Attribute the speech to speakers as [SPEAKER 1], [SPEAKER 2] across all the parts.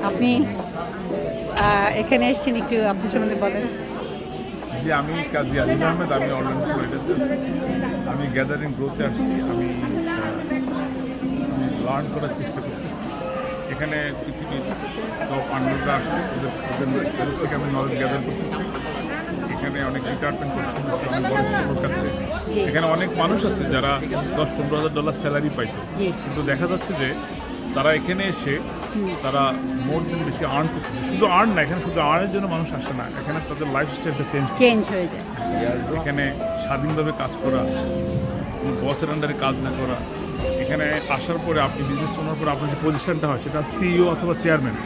[SPEAKER 1] আপনি এখানে এসেছেন, একটু আপনার সম্বন্ধে বলেন।
[SPEAKER 2] যে আমি কাজী আজিজ আহমেদ, আমি অরল্যান্ডো ফ্লোরিডাতে আছি। আমি গ্যাদারিং গ্রোথে আসছি। আমি লার্ন করার চেষ্টা করতেছি। এখানে পৃথিবীর টপ আন্ডাররা আসছে, ওদের তরফ থেকে আমি নলেজ গ্যাদার করতেছি। এখানে অনেক রিটায়ারমেন্ট পার্সন আছে, অনেক বয়স্ক লোক আছে। এখানে অনেক মানুষ আছে যারা $10-15,000 স্যালারি পাইতো, কিন্তু দেখা যাচ্ছে যে তারা এখানে এসে তারা মোর দিন বেশি আর্ন করতেছে। শুধু আর্ন না, এখানে শুধু আর্নের জন্য মানুষ আসে না, এখানে তাদের লাইফস্টাইলটা
[SPEAKER 1] চেঞ্জ হয়ে যায়।
[SPEAKER 2] এখানে স্বাধীনভাবে কাজ করা, বসের আন্ডারে কাজ না করা। এখানে আসার পরে আপনি বিজনেস ওনার পরে আপনার যে পজিশনটা হয় সেটা সিইও অথবা চেয়ারম্যান,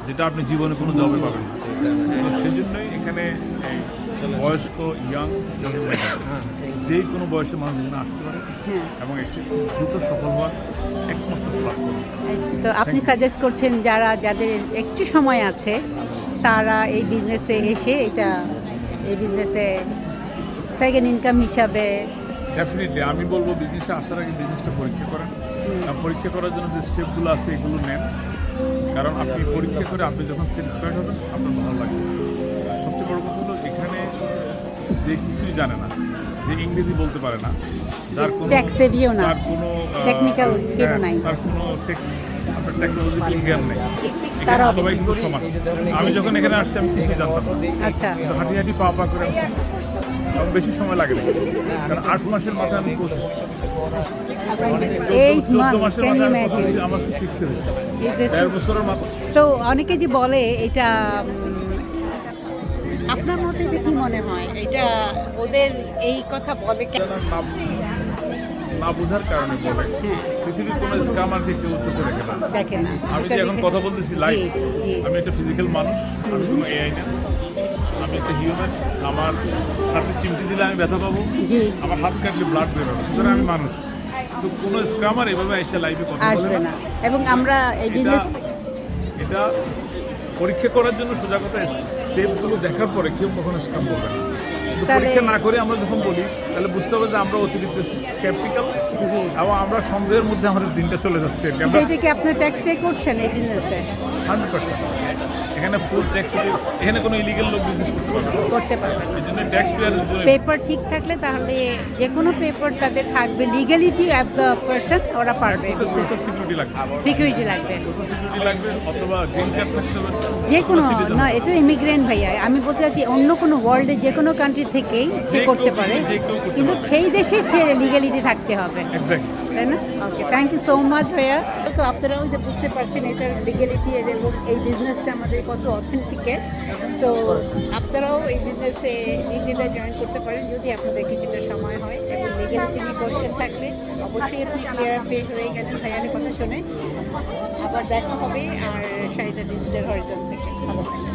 [SPEAKER 2] যেটা আপনি জীবনে কোনো জবে পাবেন না। তো সেই জন্যই এখানে বয়স্ক, ইয়াং, যে কোনো বয়সের মানুষ এখানে আসতে পারে এবং এসে খুব দ্রুত সফল হওয়ার একমাত্র প্ল্যাটফর্ম।
[SPEAKER 1] তো আপনি সাজেস্ট করছেন যাদের একটু সময় আছে তারা এই বিজনেসে এসে এই বিজনেসে সেকেন্ড ইনকাম হিসাবে
[SPEAKER 2] ডেফিনেটলি আমি বলবো বিজনেসে আসার আগে বিজনেসটা পরীক্ষা করেন। পরীক্ষা করার জন্য যে স্টেপগুলো আছে এগুলো নেন, কারণ আপনি পরীক্ষা করে আপনি যখন স্যাটিসফাইড হবেন আপনার ভালো লাগবে। আর সবচেয়ে বড় কথা হলো এখানে যে কিছুই জানে না, যে ইংরেজি বলতে পারে না, যার কোনো
[SPEAKER 1] টেকনিক্যাল স্কিল নাই,
[SPEAKER 2] তার কোনো আপনার টেকনোলজিক্যাল জ্ঞান নেই, এখানে সবাই কিন্তু সমান। আমি যখন এখানে আসছি আমি কিছুই জানতাম না, কিন্তু হাঁটি হাঁটি পা পা করে আমি শিখেছি। তখন বেশি সময় লাগে না, কারণ 8 মাসের মাথায় আমি পৌঁছেছি। 14 মাসের মাথায় আমি পৌঁছেছি, আমার 6 হয়েছে 1.5 বছরের মাথায়।
[SPEAKER 1] তো অনেকে যে বলে এটা, আপনার মতে যে কি মনে হয় এটা ওদের এই কথা বলে
[SPEAKER 2] না বোঝার কারণে বলে। পৃথিবীর কোনো স্ক্যামারকে কেউ চোখে দেখে না। আমি যে এখন কথা বলতেছি লাইভ, আমি একটা ফিজিক্যাল মানুষ, আমি কোনো এআই না, আমি একটা হিউম্যান। আমার হাতে চিমটি দিলে আমি ব্যথা পাবো, আমার হাত কাটলে ব্লাড বেরোবে, সুতরাং আমি মানুষ। তো কোনো স্ক্যামার এভাবে এসে লাইভে কথা বলে না।
[SPEAKER 1] এবং আমরা এই বিজনেস
[SPEAKER 2] এটা পরীক্ষা করার জন্য সোজা কথা, স্টেপগুলো দেখার পরে কেউ কখনো স্ক্যাম করবে না। পরীক্ষা না করে আমরা যখন বলি তাহলে বুঝতে হবে যে আমরা অতিরিক্ত স্কেপটিক্যাল এবং আমরা সন্দেহের মধ্যে আমাদের দিনটা চলে যাচ্ছে।
[SPEAKER 1] এটা কি আপনি ট্যাক্স পে করছেন এই বিজনেসে?
[SPEAKER 2] 100%। এখানে ফুল ট্যাক্স, এখানে কোনো ইলিগাল লোক বিজনেস করতে পারবে না। এই জন্য ট্যাক্স পেয়ারের জন্য
[SPEAKER 1] পেপার ঠিক থাকলে তাহলে যে কোনো পেপার তাদের থাকবে, লিগ্যালিটি অফ দ্য পারসন, ওরা পারবে।
[SPEAKER 2] সোশ্যাল সিকিউরিটি লাগবে,
[SPEAKER 1] সিকিউরিটি লাগবে,
[SPEAKER 2] সোশ্যাল সিকিউরিটি লাগবে, অথবা গ্রিন কার্ড থাকতে হবে,
[SPEAKER 1] যে কোনো না। এটা ইমিগ্রেন্ট ভাইয়া, আমি বলতে চাচ্ছি অন্য কোনো ওয়ার্ল্ডে যে কোনো কান্ট্রি থেকেই সে করতে পারে, কিন্তু সেই দেশে ছেড়ে লিগ্যালিটি থাকতে হবে, তাই না? ওকে, থ্যাংক ইউ সো মাচ ভাইয়া। তো আপনারাও যে বুঝতে পারছেন এটার লিগ্যালিটি এবং এই বিজনেসটা আমাদের কত অথেন্টিকেট। সো আপনারাও এই বিজনেসে নিজেরা জয়েন করতে পারেন যদি আপনাদের কিছুটা সময় হয় এবং লিগ্যালিটি নিয়ে কোয়েশ্চেন থাকলে অবশ্যই আপনি ক্লিয়ার পেজ হয়ে গেলেন ভাইয়ার কথা শুনে। আবার দেখা হবে আর শাহিদা ডিজিটাল হরিজন থেকে। ভালো থাকবেন।